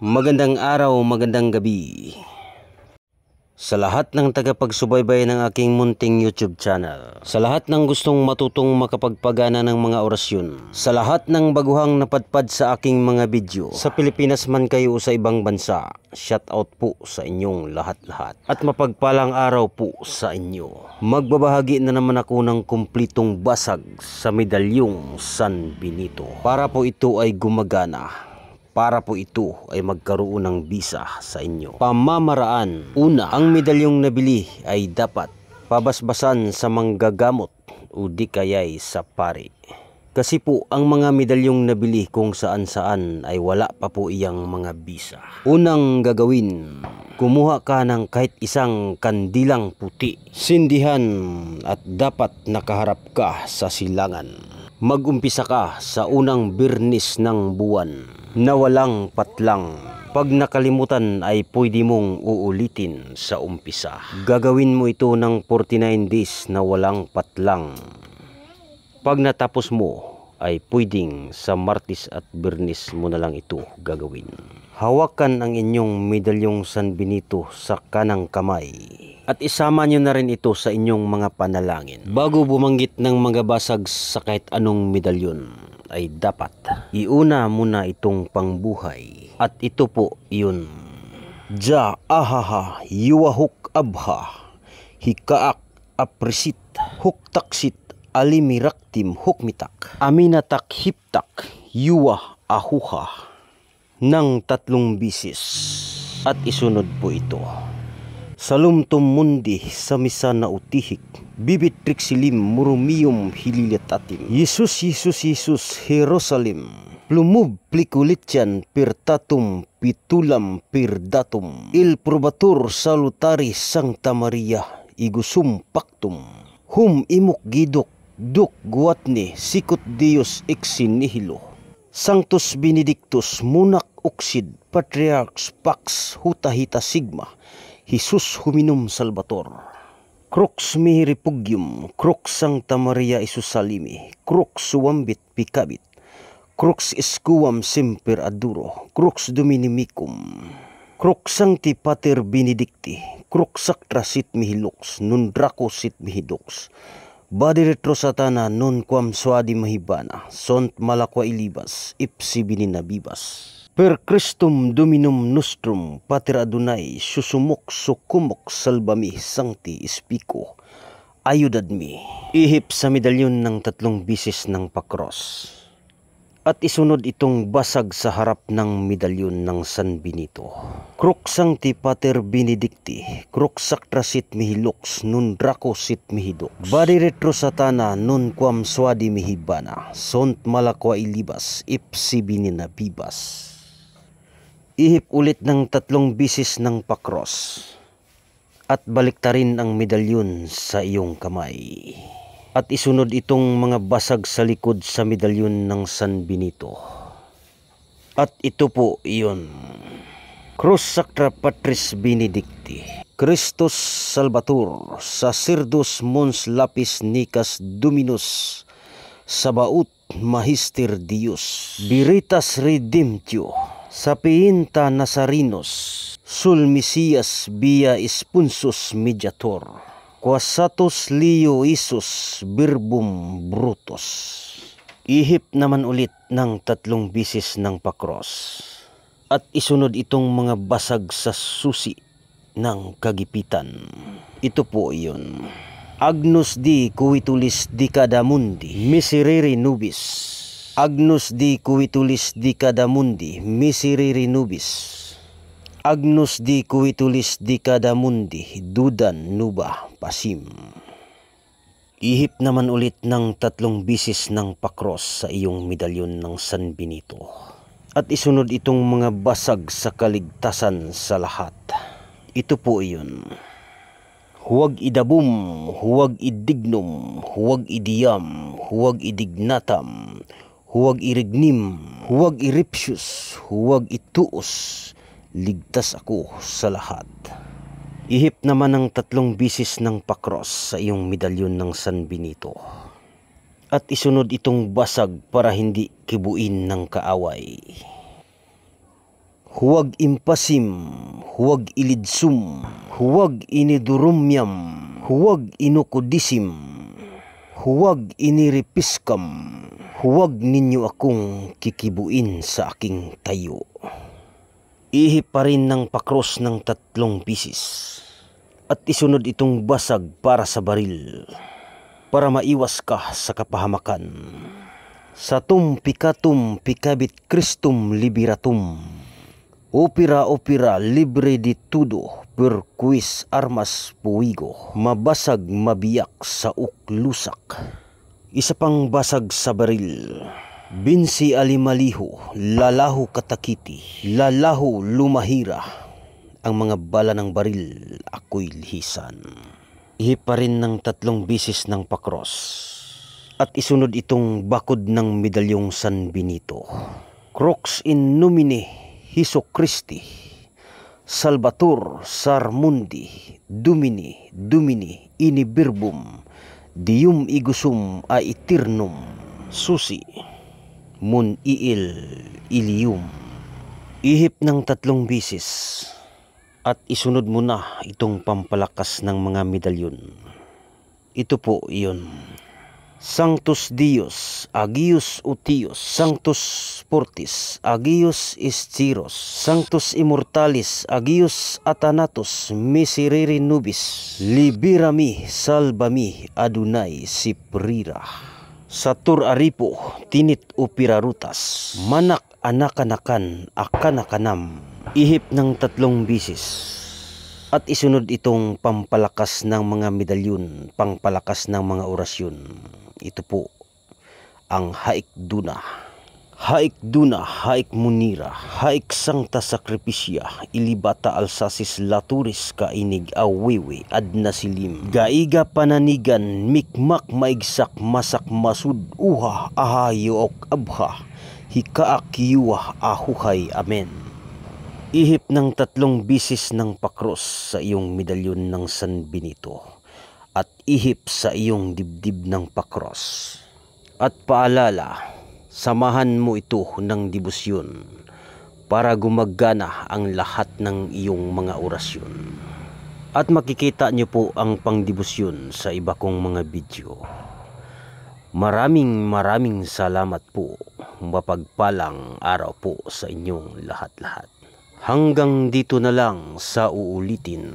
Magandang araw, magandang gabi sa lahat ng tagapagsubaybay ng aking munting YouTube channel, sa lahat ng gustong matutong makapagpagana ng mga orasyon, sa lahat ng baguhang napadpad sa aking mga video, sa Pilipinas man kayo o sa ibang bansa, shout out po sa inyong lahat-lahat at mapagpalang araw po sa inyo. Magbabahagi na naman ako ng kumplitong basag sa medalyong San Benito. Para po ito ay gumagana, para po ito ay magkaroon ng bisa sa inyo. Pamamaraan: una, ang medalyong nabili ay dapat pabasbasan sa manggagamot o di kaya'y sa pari. Kasi po ang mga medalyong nabili kung saan-saan ay wala pa po iyang mga bisa. Unang gagawin, kumuha ka ng kahit isang kandilang puti, sindihan at dapat nakaharap ka sa silangan. Mag-umpisa ka sa unang birnis ng buwan na walang patlang. Pag nakalimutan ay pwede mong uulitin sa umpisa. Gagawin mo ito ng 49 days na walang patlang. Pag natapos mo ay pwedeng sa Martes at Biyernes mo na lang ito gagawin. Hawakan ang inyong medalyong San Benito sa kanang kamay at isama nyo na rin ito sa inyong mga panalangin. Bago bumanggit ng mga basag sa kahit anong medalyon ay dapat iuna muna itong pangbuhay. At ito po yun. Ja ahaha yuwahuk abha hikaak aprisit huktaksit alimiraktim hukmitak aminatak hiptak yuwah ahuha ng 3 bisis. At isunod po ito. Salumtum mundi sa misa na utihik bibitrik silim murumiyum hililitatim Yesus Yesus Yesus Jerusalem plumub plikulityan pirtatum pitulam pirdatum il probatur salutari Sancta Maria igusum pactum hum imuk gidok duk guatne sikut Dios exin nihilo Sanctus Benedictus Munak Uxid Patriarchs Pax Hutahita Sigma Jesus Huminum Salvator Crux mihi repugium Crux Sancta Maria Isusalimi Crux suambit picabit Crux iscuam semper aduro Crux Domini micum Crux Sancti Pater Benedicti Crux sacra sit mihi lux nun draco sit mihi dux Badi retro satana non quam suadi mahibana sont malaqua ilibas ipsi bininabibas Per Christum Dominum nostrum Pater Adonai susumok sukumok salbami Sancti Spico ayudadmi. Ihip sa medalyon ng 3 bisis ng pakros. At isunod itong basag sa harap ng medalyon ng San Benito. Crux Sancti Pater Benedicti, Crux sacra sit mihi lux, nun draco sit mihi dux. Badi retro satana, nun quam suadi mihi bana, sont malaqua ilibas, ipsi bininabibas. Ihip ulit ng 3 bisis ng pakros. At baliktarin ang medalyon sa iyong kamay. At isunod itong mga basag sa likod sa medalyon ng San Benito. At ito po iyon. Crus Sacra Patris Benedicti. Christus Salvator. Sacerdos Mons Lapis Nicas Dominus. Sabaut Magister Dios. Viritas Redemptio. Sapienta Nazarinos. Sul Mesias via Sponsus Mediator. Quasatus Leo Isus Birbum Brutus. Ihip naman ulit ng 3 bisis ng pakros. At isunod itong mga basag sa susi ng kagipitan. Ito po iyon. Agnus di Cuitulis Dicadamundi Miserere Nubis. Agnus di Cuitulis Dicadamundi Miserere Nubis. Agnus di Cuitulis Dicadamundi Dudan Nuba Pasim. Ihip naman ulit ng 3 bisis ng pakros sa iyong medalyon ng San Benito. At isunod itong mga basag sa kaligtasan sa lahat. Ito po iyon. Huwag idabum, huwag idignum, huwag idiyam, huwag idignatam, huwag irignim, huwag iripsyus, huwag ituos, ligtas ako sa lahat. Ihip naman ng 3 bisis ng pakros sa iyong medalyon ng San Benito. At isunod itong basag para hindi kibuin ng kaaway. huwag impasim, huwag ilidsum, huwag inidurumyam, huwag inukudisim, huwag iniripiskam, huwag ninyo akong kikibuin sa aking tayo. Ihip pa rin ng pakros ng 3 bisis at isunod itong basag para sa baril para maiwas ka sa kapahamakan. Satum picatum picabit Christum liberatum. Opera libre di tudo per quis armas puigo. Mabasag mabiyak sa uklusak. Isa pang basag sa baril. Binsi alimaliho, lalaho katakiti, lalaho lumahira. Ang mga bala ng baril ako'y lihisan. Ihip pa rin ng 3 bisis ng pakros. At isunod itong bakod ng medalyong San Benito. Crux in nomine Jesu Christi, Salvator Sarmundi, Domini, Domini, ini verbum, dium igusum a eternum, susi, mun iil, ilium. Ihip ng 3 bisis at isunod mo na itong pampalakas ng mga medalyon. Ito po iyon. Sanctus Dios, Agios Utios, Sanctus Fortis, Agios Istiros, Sanctus Immortalis, Agios Athanatos, Miserere Nubis, Liberami, Salvami, Adonai Siprira. Satur Aripo, Tinit Upirarutas, Manak Anakanakan, Akanakanam. Ihip ng 3 bisis. At isunod itong pampalakas ng mga medalyon, pangpalakas ng mga orasyon. Ito po ang Haik Duna. Haik Duna, Haik Munira, Haik Sancta Sacrificia, Ilibata Alsasis Laturis Kainig Awewe Adna Silim. Gaiga Pananigan, Mikmak Maigsak Masak Masud Uha Ahayo ok Abha, Hikaak Yuwa Ahuhay. Amen. Ihip ng 3 bisis ng pakros sa iyong medalyon ng San Benito at ihip sa iyong dibdib ng pakros. At paalala, samahan mo ito ng debosyon para gumagana ang lahat ng iyong mga orasyon. At makikita niyo po ang pangdebosyon sa iba kong mga video. Maraming salamat po. Mapagpalang araw po sa inyong lahat-lahat. Hanggang dito na lang sa uulitin.